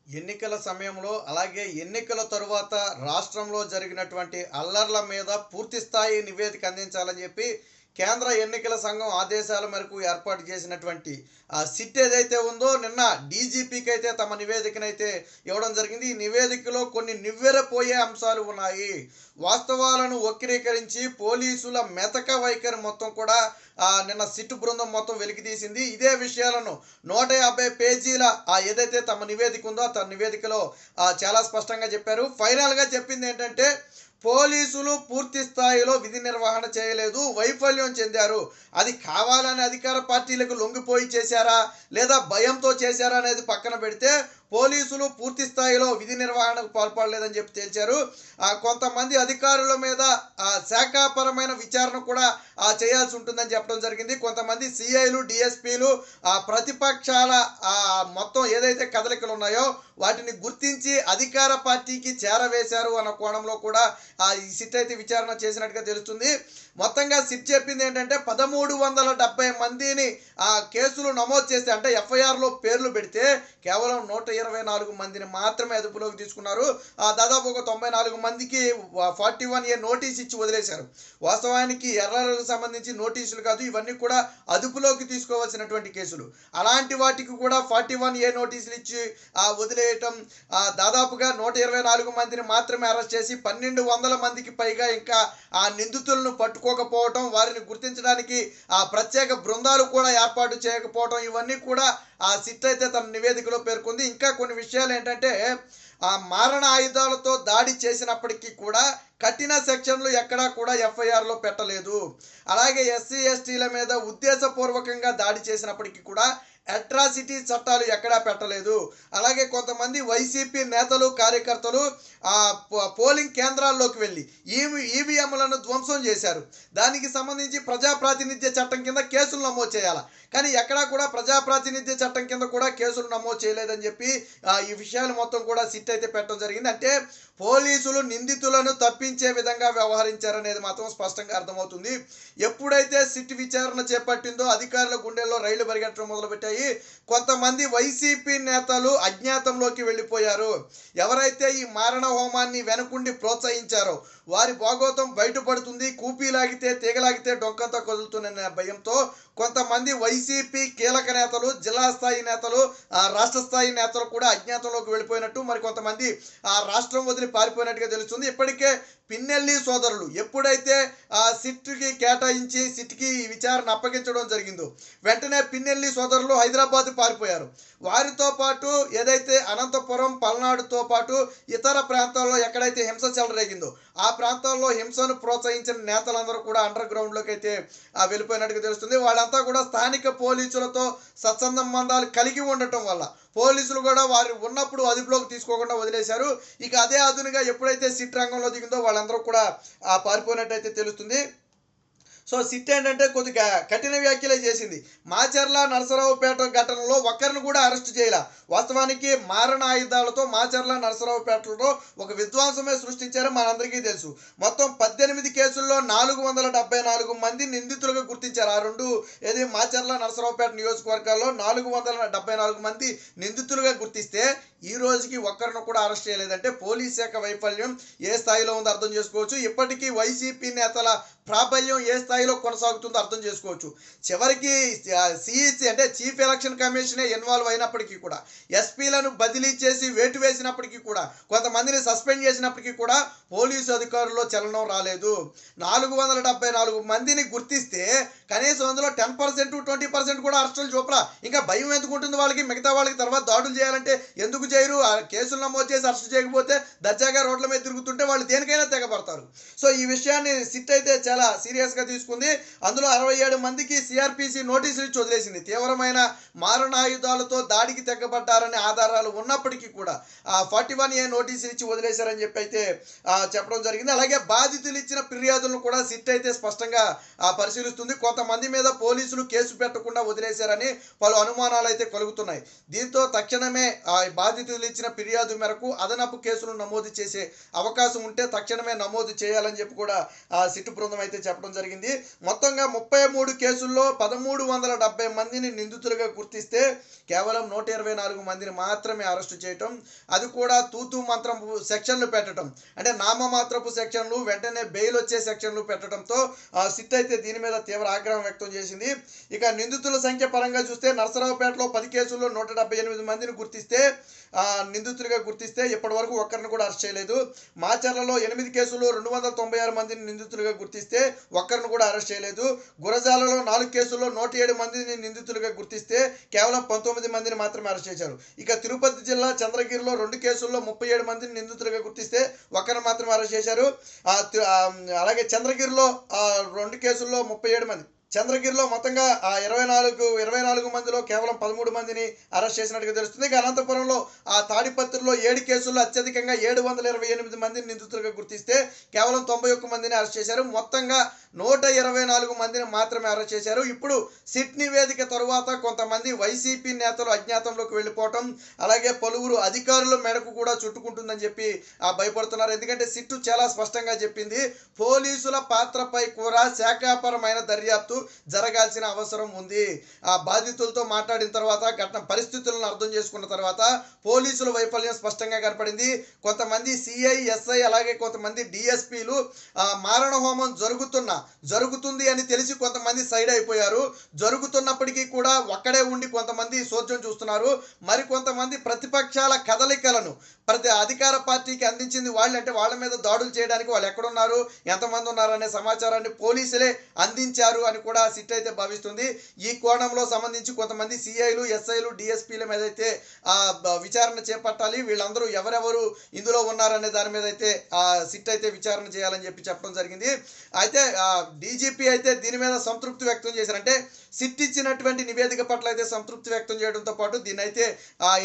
ఎన్నికల సమయంలో అలాగే ఎన్నికల తరువాత రాష్ట్రంలో జరిగినటువంటి అల్లర్ల మీద పూర్తి స్థాయి నివేదిక అందించాలని చెప్పి కేంద్ర ఎన్నికల సంఘం ఆదేశాల మేరకు ఏర్పాటు చేసినటువంటి ఆ సిట్ ఏదైతే ఉందో నిన్న డీజీపీకి అయితే తమ నివేదికనైతే ఇవ్వడం జరిగింది. ఈ నివేదికలో కొన్ని నివ్వెరపోయే అంశాలు ఉన్నాయి. వాస్తవాలను వక్రీకరించి పోలీసుల మెతక వైఖరి మొత్తం కూడా నిన్న సిట్ బృందం మొత్తం వెలికితీసింది. ఇదే విషయాలను 150 పేజీల ఏదైతే తమ నివేదిక ఉందో తన నివేదికలో చాలా స్పష్టంగా చెప్పారు. ఫైనల్గా చెప్పింది ఏంటంటే పోలీసులు పూర్తి స్థాయిలో విధి నిర్వహణ చేయలేదు, వైఫల్యం చెందారు. అది కావాలని అధికార పార్టీలకు లొంగిపోయి చేశారా లేదా భయంతో చేశారా అనేది పక్కన పెడితే పోలీసులు పూర్తి స్థాయిలో విధి నిర్వహణకు పాల్పడలేదని చెప్పి తేల్చారు. కొంతమంది అధికారుల మీద శాఖాపరమైన విచారణ కూడా చేయాల్సి ఉంటుందని చెప్పడం జరిగింది. కొంతమంది సిఐలు డిఎస్పీలు ప్రతిపక్షాల మొత్తం ఏదైతే కదలికలు ఉన్నాయో వాటిని గుర్తించి అధికార పార్టీకి చేరవేశారు అన్న కోణంలో కూడా ఈ సిట్ అయితే విచారణ చేసినట్టుగా తెలుస్తుంది. మొత్తంగా సిట్ చెప్పింది ఏంటంటే 1370 మందిని కేసులు నమోదు చేస్తే అంటే ఎఫ్ఐఆర్లో పేర్లు పెడితే కేవలం 124 మందిని మాత్రమే అదుపులోకి తీసుకున్నారు. దాదాపు ఒక 94 మందికి 41A నోటీస్ ఇచ్చి వదిలేశారు. వాస్తవానికి ఎర్రలకు సంబంధించి నోటీసులు కాదు, ఇవన్నీ కూడా అదుపులోకి తీసుకోవాల్సినటువంటి కేసులు. అలాంటి వాటికి కూడా 41A నోటీసులు ఇచ్చి వదిలేయటం, దాదాపుగా 124 మందిని మాత్రమే అరెస్ట్ చేసి 1200 మందికి పైగా ఇంకా నిందితులను పట్టుకోకపోవటం, వారిని గుర్తించడానికి ప్రత్యేక బృందాలు కూడా ఏర్పాటు చేయకపోవటం, ఇవన్నీ కూడా సిట్ అయితే తన నివేదికలో పేర్కొంది. ఇంకా కొన్ని విషయాలు ఏంటంటే మారణ ఆయుధాలతో దాడి చేసినప్పటికీ కూడా కఠిన సెక్షన్లు ఎక్కడా కూడా ఎఫ్ఐఆర్లో పెట్టలేదు. అలాగే ఎస్సీ ఎస్టీల మీద ఉద్దేశపూర్వకంగా దాడి చేసినప్పటికీ కూడా అట్రాసిటీ చట్టాలు ఎక్కడా పెట్టలేదు. అలాగే కొంతమంది వైసీపీ నేతలు కార్యకర్తలు పోలింగ్ కేంద్రాల్లోకి వెళ్ళి ఈవీఎంలను ధ్వంసం చేశారు. దానికి సంబంధించి ప్రజాప్రాతినిధ్య చట్టం కింద కేసులు నమోదు చేయాలి, కానీ ఎక్కడా కూడా ప్రజాప్రాతినిధ్య చట్టం కింద కూడా కేసులు నమోదు చేయలేదని చెప్పి ఈ విషయాలు మొత్తం కూడా సిట్ అయితే పెట్టడం జరిగింది. అంటే పోలీసులు నిందితులను తప్పించే విధంగా వ్యవహరించారనేది మాత్రం స్పష్టంగా అర్థమవుతుంది. ఎప్పుడైతే సిట్ విచారణ చేపట్టిందో అధికారుల గుండెల్లో రైళ్లు పరిగెట్టడం మొదలుపెట్టాయి. కొంతమంది వైసీపీ నేతలు అజ్ఞాతంలోకి వెళ్ళిపోయారు. ఎవరైతే ఈ మారణ హోమాన్ని వెనుకుండి ప్రోత్సహించారో వారి భాగోతం బయటపడుతుంది, కూపీలాగితే తీగలాగితే డొంకంతా కదులుతున్న భయంతో కొంతమంది వైసీపీ కీలక నేతలు, జిల్లా స్థాయి నేతలు, రాష్ట్ర స్థాయి నేతలు కూడా అజ్ఞాతంలోకి వెళ్ళిపోయినట్టు, మరి కొంతమంది రాష్ట్రం వదిలి పారిపోయినట్టుగా తెలుస్తుంది. ఇప్పటికే పిన్నెల్లి సోదరులు ఎప్పుడైతే సిట్కి కేటాయించి సిట్కి విచారణ అప్పగించడం జరిగిందో వెంటనే పిన్నెల్లి సోదరులు హైదరాబాద్ పారిపోయారు. వారితో పాటు ఏదైతే అనంతపురం, పల్నాడుతో పాటు ఇతర ప్రాంతాల్లో ఎక్కడైతే హింస చెలరేగిందో ఆ ప్రాంతాల్లో హింసను ప్రోత్సహించిన నేతలందరూ కూడా అండర్ గ్రౌండ్లోకి అయితే వెళ్ళిపోయినట్టుగా తెలుస్తుంది. వాళ్ళంతా కూడా స్థానిక పోలీసులతో సత్సంబంధాలు కలిగి ఉండటం వల్ల పోలీసులు కూడా వారు ఉన్నప్పుడు అదుపులోకి తీసుకోకుండా వదిలేశారు. ఇక అదే అదునుగా ఎప్పుడైతే సిట్ రంగంలో దిగిందో వాళ్ళందరూ కూడా పారిపోయినట్టయితే తెలుస్తుంది. సో సిట్ ఏంటంటే కొద్దిగా కఠిన వ్యాఖ్యలే చేసింది. మాచర్ల నరసరావుపేట ఘటనలో ఒక్కరిని కూడా అరెస్ట్ చేయాల. వాస్తవానికి మారణ ఆయుధాలతో మాచర్ల నరసరావుపేటలో ఒక విధ్వంసమే సృష్టించారో మనందరికీ తెలుసు. మొత్తం 18 కేసుల్లో 474 మంది నిందితులుగా గుర్తించారు. ఆ రెండు ఏది మాచర్ల నరసరావుపేట నియోజకవర్గాల్లో 474 మంది నిందితులుగా గుర్తిస్తే ఈ రోజుకి ఒక్కరిని కూడా అరెస్ట్ చేయలేదంటే పోలీస్ శాఖ వైఫల్యం ఏ స్థాయిలో ఉందో అర్థం చేసుకోవచ్చు. ఇప్పటికీ వైసీపీ నేతల ప్రాబల్యం ఏ స్థాయిలో కొనసాగుతుందో అర్థం చేసుకోవచ్చు. చివరికి సిఈసి అంటే చీఫ్ ఎలక్షన్ కమిషనే ఇన్వాల్వ్ అయినప్పటికీ కూడా, ఎస్పీలను బదిలీ చేసి వేటు వేసినప్పటికీ కూడా, కొంతమందిని సస్పెండ్ చేసినప్పటికీ కూడా పోలీసు అధికారుల్లో చలనం రాలేదు. 474 మందిని గుర్తిస్తే కనీసం అందులో 10% 20% కూడా అరెస్టులు చూపరా. ఇంకా భయం ఎందుకు ఉంటుంది వాళ్ళకి? మిగతా వాళ్ళకి తర్వాత దాడులు చేయాలంటే ఎందుకు చేయరు? కేసులు నమోదు చేసి అరెస్ట్ చేయకపోతే దర్జాగా రోడ్ల మీద తిరుగుతుంటే వాళ్ళు దేనికైనా తెగబడతారు. సో ఈ విషయాన్ని సిట్ అయితే చాలా సీరియస్గా తీసుకుంది. అందులో 67 మందికి సిఆర్పిసి నోటీసులు ఇచ్చి వదిలేసింది. తీవ్రమైన మారణాయుధాలతో దాడికి తెగబడ్డారనే ఆధారాలు ఉన్నప్పటికీ కూడా 41A నోటీసులు ఇచ్చి వదిలేశారని చెప్పి అయితే చెప్పడం జరిగింది. అలాగే బాధితులు ఇచ్చిన ఫిర్యాదులను కూడా సిట్ అయితే స్పష్టంగా పరిశీలిస్తుంది. కొంతమంది మీద పోలీసులు కేసు పెట్టకుండా వదిలేశారని పలు అనుమానాలు అయితే కలుగుతున్నాయి. దీంతో తక్షణమే బాధితులు ఇచ్చిన ఫిర్యాదు మేరకు అదనపు కేసులు నమోదు చేసే అవకాశం ఉంటే తక్షణమే నమోదు చేయాలని చెప్పి కూడా సిట్ బృందం అయితే చెప్పడం జరిగింది. మొత్తంగా 33 కేసుల్లో 1370 మందిని నిందితులుగా గుర్తిస్తే కేవలం 124 మందిని మాత్రమే అరెస్టు చేయటం, అది కూడా తూతూ మంత్రం సెక్షన్లు పెట్టడం, అంటే నామమాత్రపు సెక్షన్లు, వెంటనే బెయిల్ వచ్చే సెక్షన్లు పెట్టడంతో సిట్ అయితే దీని మీద తీవ్ర ఆగ్రహం వ్యక్తం చేసింది. ఇక నిందితుల సంఖ్య పరంగా చూస్తే నరసరావుపేటలో 10 కేసుల్లో 178 మందిని నిందితులుగా గుర్తిస్తే ఇప్పటి వరకు ఒక్కరిని కూడా అరెస్ట్ చేయలేదు. మాచర్లలో 8 కేసుల్లో 296 మందిని నిందితులుగా గుర్తిస్తే ఒక్కరిని కూడా అరెస్ట్ చేయలేదు. గురజాలలో 4 కేసుల్లో 107 మందిని నిందితులుగా గుర్తిస్తే కేవలం 19 మందిని మాత్రమే అరెస్ట్ చేశారు. ఇక తిరుపతి జిల్లా చంద్రగిరిలో 2 కేసుల్లో 37 మందిని నిందితులుగా గుర్తిస్తే ఒక్కరిని మాత్రమే అరెస్ట్ చేశారు. అలాగే చంద్రగిరిలో 2 కేసుల్లో 37 మంది, చంద్రగిరిలో మొత్తంగా 24 మందిలో కేవలం 13 మందిని అరెస్ట్ చేసినట్టుగా తెలుస్తుంది. ఇక అనంతపురంలో తాడిపత్రిలో 7 కేసుల్లో అత్యధికంగా 728 మందిని నిందితులుగా గుర్తిస్తే కేవలం 91 మందిని అరెస్ట్ చేశారు. మొత్తంగా 124 మందిని మాత్రమే అరెస్ట్ చేశారు. ఇప్పుడు సిట్ నివేదిక తరువాత కొంతమంది వైసీపీ నేతలు అజ్ఞాతంలోకి వెళ్ళిపోవటం, అలాగే పలువురు అధికారుల మెడకు కూడా చుట్టుకుంటుందని చెప్పి భయపడుతున్నారు. ఎందుకంటే సిట్టు చాలా స్పష్టంగా చెప్పింది, పోలీసుల పాత్రపై కూడా శాఖాపరమైన దర్యాప్తు జరగాల్సిన అవసరం ఉంది. బాధితులతో మాట్లాడిన తర్వాత ఘటన పరిస్థితులను అర్థం చేసుకున్న తర్వాత పోలీసుల వైఫల్యం స్పష్టంగా కనపడింది. కొంతమంది సిఐ, ఎస్ఐ, అలాగే కొంతమంది డిఎస్పీలు మారణ హోమం జరుగుతుంది అని తెలిసి కొంతమంది సైడ్ అయిపోయారు. జరుగుతున్నప్పటికీ కూడా ఒక్కడే ఉండి కొంతమంది సోద్యం చూస్తున్నారు. మరి కొంతమంది ప్రతిపక్షాల కదలికలను ప్రతి అధికార పార్టీకి అందించింది వాళ్ళు, అంటే వాళ్ళ మీద దాడులు చేయడానికి వాళ్ళు ఎక్కడున్నారు, ఎంతమంది ఉన్నారు అనే సమాచారాన్ని పోలీసులే అందించారు అని కూడా సిట్ అయితే భావిస్తుంది. ఈ కోణంలో సంబంధించి కొంతమంది సిఐలు, ఎస్ఐలు, డిఎస్పీల మీద అయితే విచారణ చేపట్టాలి. వీళ్ళందరూ ఎవరెవరు ఇందులో ఉన్నారనే దాని మీద అయితే సిట్ అయితే విచారణ చేయాలని చెప్పడం జరిగింది. అయితే డీజీపీ అయితే దీని మీద సంతృప్తి వ్యక్తం చేశారు. అంటే సిట్ ఇచ్చినటువంటి నివేదిక పట్ల అయితే సంతృప్తి వ్యక్తం చేయడంతో పాటు దీన్ని అయితే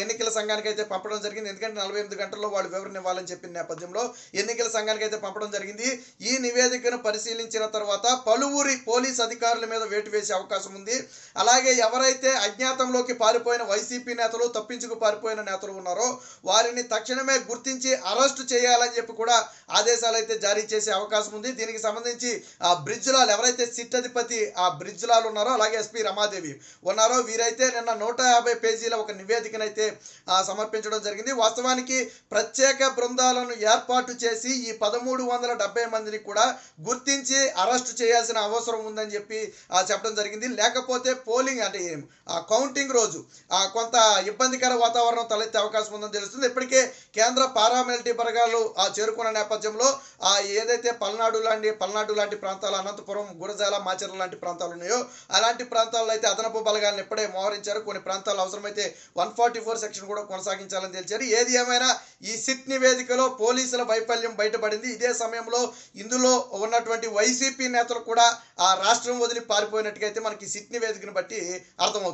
ఎన్నికల సంఘానికి అయితే పంపడం జరిగింది. ఎందుకంటే 48 గంటల్లో వాళ్ళు వివరణ ఇవ్వాలని చెప్పిన నేపథ్యంలో ఎన్నికల సంఘానికి అయితే పంపడం జరిగింది. ఈ నివేదికను పరిశీలించిన తర్వాత పలువురి పోలీస్ అధికారుల మీద వేటు వేసే అవకాశం ఉంది. అలాగే ఎవరైతే అజ్ఞాతంలోకి పారిపోయిన వైసీపీ నేతలు, తప్పించుకు పారిపోయిన నేతలు ఉన్నారో వారిని తక్షణమే గుర్తించి అరెస్టు చేయాలని చెప్పి కూడా ఆదేశాలు అయితే జారీ చేసే అవకాశం ఉంది. దీనికి సంబంధించి బ్రిడ్జ్లాల్, ఎవరైతే సిట్ అధిపతి బ్రిడ్జ్లాల్ ఉన్నారో, అలాగే ఎస్పీ రమాదేవి ఉన్నారో, వీరైతే నిన్న 150 పేజీల ఒక నివేదికనైతే సమర్పించడం జరిగింది. వాస్తవానికి ప్రత్యేక బృందాలను ఏర్పాటు చేసి ఈ 1370 మందిని కూడా గుర్తించి అరెస్టు చేయాల్సిన అవసరం ఉందని చెప్పి చెప్పడం జరిగింది. లేకపోతే పోలింగ్ అంటే కౌంటింగ్ రోజు కొంత ఇబ్బందికర వాతావరణం తలెత్తే అవకాశం ఉందని తెలుస్తుంది. ఇప్పటికే కేంద్ర పారామిలిటరీ బలగాలు చేరుకున్న నేపథ్యంలో ఏదైతే పల్నాడు లాంటి ప్రాంతాలు, అనంతపురం, గురజాల, మాచర్ల లాంటి ప్రాంతాలు ఉన్నాయో అలాంటి ప్రాంతాల్లో అయితే అదనపు బలగాలను ఎప్పుడే మోహరించారు. కొన్ని ప్రాంతాల్లో అవసరమైతే 144 సెక్షన్ కూడా కొనసాగించాలని తెలిచారు. ఏది ఏమైనా ఈ సిట్ నివేదికలో పోలీసుల వైఫల్యం బయటపడింది. ఇదే సమయంలో ఇందులో ఉన్నటువంటి వైసీపీ నేతలు కూడా రాష్ట్రం వదిలి పారిపోయినట్టుగా అయితే మనకి సిట్ నివేదికను బట్టి అర్థమవుతుంది.